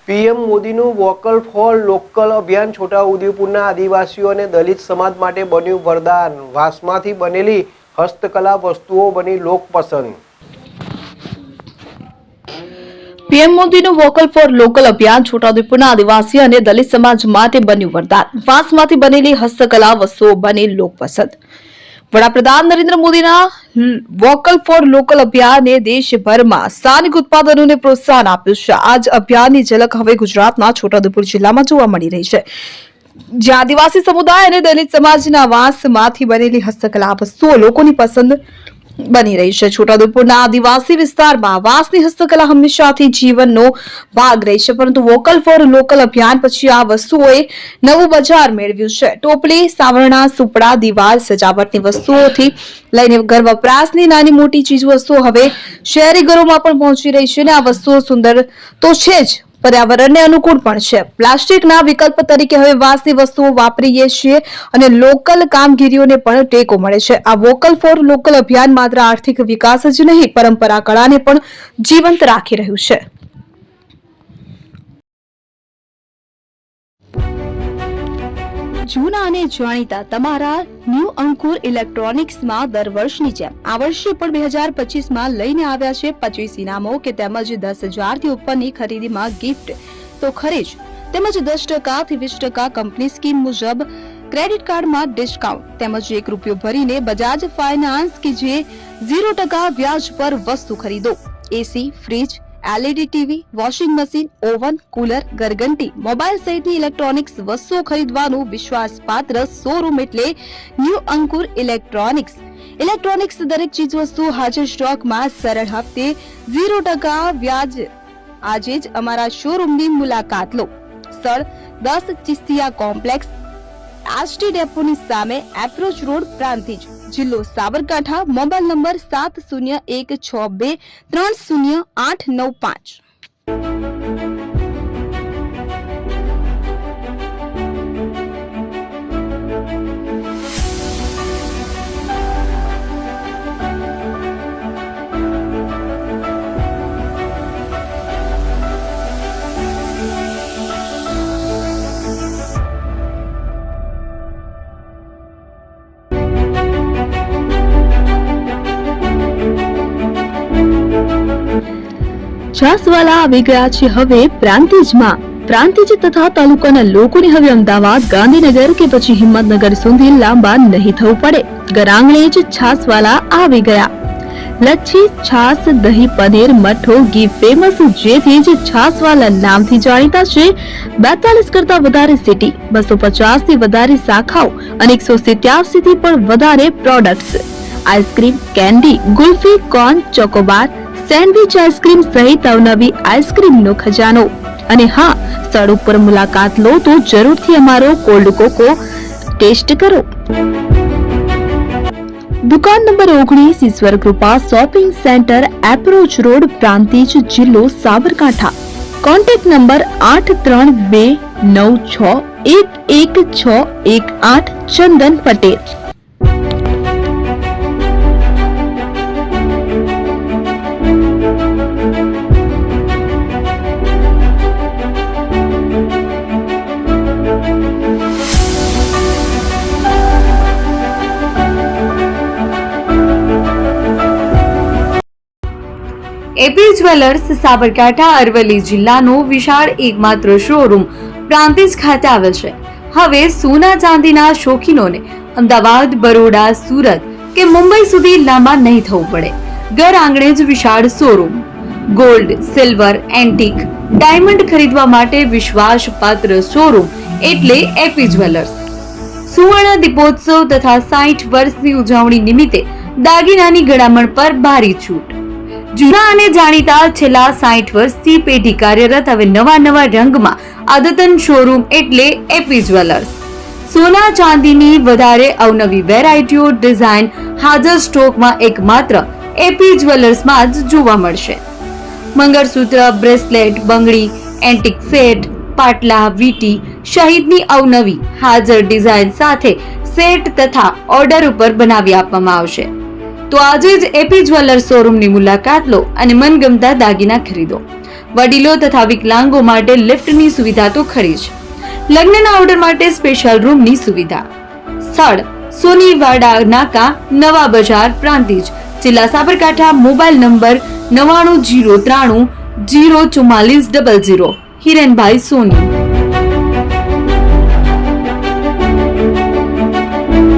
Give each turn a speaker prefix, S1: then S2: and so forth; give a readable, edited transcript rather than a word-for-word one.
S1: PM મોદીનું vocal for local અભિયાન છોટાઉદેપુરના આદિવાસીઓ અને દલિત સમાજ માટે બન્યું વરદાન। વાંસમાંથી બનેલી હસ્તકલા વસ્તુઓ બની લોકપસંદ।
S2: પીએમ મોદીનું વોકલ ફોર લોકલ અભિયાન છોટાઉદેપુરના આદિવાસી અને દલિત સમાજ માટે બન્યું વરદાન। વાંસમાંથી બનેલી હસ્તકલા વસ્તુઓ બની લોકપસંદ। વડાપ્રધાન નરેન્દ્ર મોદીના વોકલ ફોર લોકલ અભિયાને દેશભરમાં સ્થાનિક ઉત્પાદનોને પ્રોત્સાહન આપ્યું છે। આ જ અભિયાનની ઝલક હવે ગુજરાતના છોટાઉદેપુર જિલ્લામાં જોવા મળી રહી છે, જ્યાં આદિવાસી સમુદાય અને દલિત સમાજના વાંસમાંથી બનેલી હસ્તકલા વસ્તુઓ લોકોની પસંદ બની રહી છે। છોટાઉદેપુરના આદિવાસી વિસ્તારમાં વાંસની હસ્તકલા હંમેશાથી જીવનનો ભાગ રહી છે, પરંતુ વોકલ ફોર લોકલ અભિયાન પછી આ વસ્તુઓએ નવું બજાર મેળવ્યું છે। ટોપલી, સાવરણા, સુપડા, દિવાલ સજાવટની વસ્તુઓથી લઈને ઘર વપરાશની નાની મોટી ચીજવસ્તુઓ હવે શહેરી ઘરોમાં પણ પહોંચી રહી છે, અને આ વસ્તુઓ સુંદર તો છે જ, પર્યાવરણને અનુકૂળ પણ છે। પ્લાસ્ટિકના વિકલ્પ તરીકે હવે વાંસની વસ્તુઓ વાપરીએ છીએ અને લોકલ કામગીરીઓને પણ ટેકો મળે છે। આ વોકલ ફોર લોકલ અભિયાન માત્ર આર્થિક વિકાસ જ નહીં, પરંપરા કળાને પણ જીવંત રાખી રહ્યું છે। જૂના અને જાણીતા તમારા ન્યૂ અંકુર ઇલેક્ટ્રોનિક્સમાં દર વર્ષની જેમ આ વર્ષે પણ 2025માં લઈને આવ્યા છે 25 ઇનામો કે તેમજ 10,000 થી ઉપરની ખરીદીમાં ગિફ્ટ તો ખરી જ, તેમજ 10% થી 20% કંપની સ્કીમ મુજબ ક્રેડિટ કાર્ડમાં ડિસ્કાઉન્ટ, તેમજ ₹1 ભરીને બજાજ ફાઇનાન્સ કે જે 0% વ્યાજ પર વસ્તુ ખરીદો। AC, fridge, LED TV, washing machine, oven, cooler, ગરગંટી, મોબાઈલ સહિતની ઇલેક્ટ્રોનિક્સ વસ્તુઓ ખરીદવાનું વિશ્વાસપાત્ર શોરૂમ એટલે ન્યૂ અંકુર ઇલેક્ટ્રોનિક્સ। ઇલેક્ટ્રોનિક્સ દરેક ચીજ વસ્તુ હાજર સ્ટોકમાં, સરળ હપ્તે, 0% વ્યાજ। આજે જ અમારા શોરૂમની મુલાકાત લો। સ્થળ 10 ચિસ્તિયા કોમ્પ્લેક્સ, આરટી ડેપોની સામે, એપ્રોચ રોડ, પ્રાંતિજ, જિલ્લો સાબરકાંઠા। Mobile number 7016230895। છાસવાલા આવી ગયા છે હવે પ્રાંતિજમાં। પ્રાંતિજ તથા તાલુકાના લોકોને હવે અમદાવાદ, ગાંધીનગર કે પછી હિંમતનગર સુધી લાંબા નહીં થવું પડે, ઘર આંગણે જ છાસવાલા આવી ગયા। લચ્છી, છાસ, દહીં, પનીર, મઠો, ઘી ફેમસ, જેથી જ છાસવાલા નામથી જાણીતા છે। 42 કરતા વધારે સિટી, 250 થી વધારે શાખાઓ અને 187 થી પણ વધારે products. Ice cream, candy, kulfi, corn, Chocobar, sandwich ice cream સહિત અવનવી આઈસ્ક્રીમનો ખજાનો। અને હા, સ્થળ ઉપર મુલાકાત લો તો જરૂરથી અમારો કોલ્ડ કોકો ટેસ્ટ કરો। દુકાન number 19, Ishwar Krupa shopping centre, approach road, Prantij, જિલ્લો Sabarkantha. Contact number 8329611618 Chandan Patel. AP jewellers Sabarkantha Aravalli જિલ્લાનો વિશાળ એકમાત્ર શોરૂમ પ્રાંતિજ ખાતે આવેલ છે। હવે સોના ચાંદીના શોખીનોને અમદાવાદ, બરોડા, સુરત કે મુંબઈ સુધી લાંબા નહીં થવું પડે, ઘર આંગણે જ વિશાળ showroom. Gold, silver, antique, diamond ખરીદવા માટે વિશ્વાસપાત્ર શોરૂમ એટલે એપી જ્વેલર્સ। સુવર્ણ દીપોત્સવ તથા 60 વર્ષની ઉજવણી નિમિત્તે દાગીનાની ગળામણ પર ભારી છૂટ। જૂના અને જાણીતા છેલ્લા 60 વર્ષથી પેઢી કાર્યરત હવે નવા રંગમાં અદ્યતન શોરૂમ એટલે એપી જ્વેલર્સ। સોના ચાંદીની વધારે અવનવી વેરાયટીઓ, ડિઝાઇન હાજર સ્ટોકમાં એકમાત્ર એપી જ્વેલર્સમાં જ જોવા મળશે। મંગળસૂત્ર, બ્રેસલેટ, બંગડી, એન્ટિક સેટ, પાટલા, વીટી સહિતની અવનવી હાજર ડિઝાઇન સાથે સેટ તથા ઓર્ડર ઉપર બનાવી આપવામાં આવશે। તો આજે જ એપી જ્વેલર્સ શોરૂમની મુલાકાત લો અને મનગમતા દાગીના ખરીદો।
S3: વડીલો તથા વિકલાંગો માટે લિફ્ટની સુવિધા તો ખરી જ. લગ્નના ઓર્ડર માટે સ્પેશિયલ રૂમની સુવિધા. સ્થળ સોનીવાડા નાકા, નવા બજાર, પ્રાંતિજ, જિલ્લા સાબરકાંઠા. Mobile number 9903304400. હિરેનભાઈ સોની.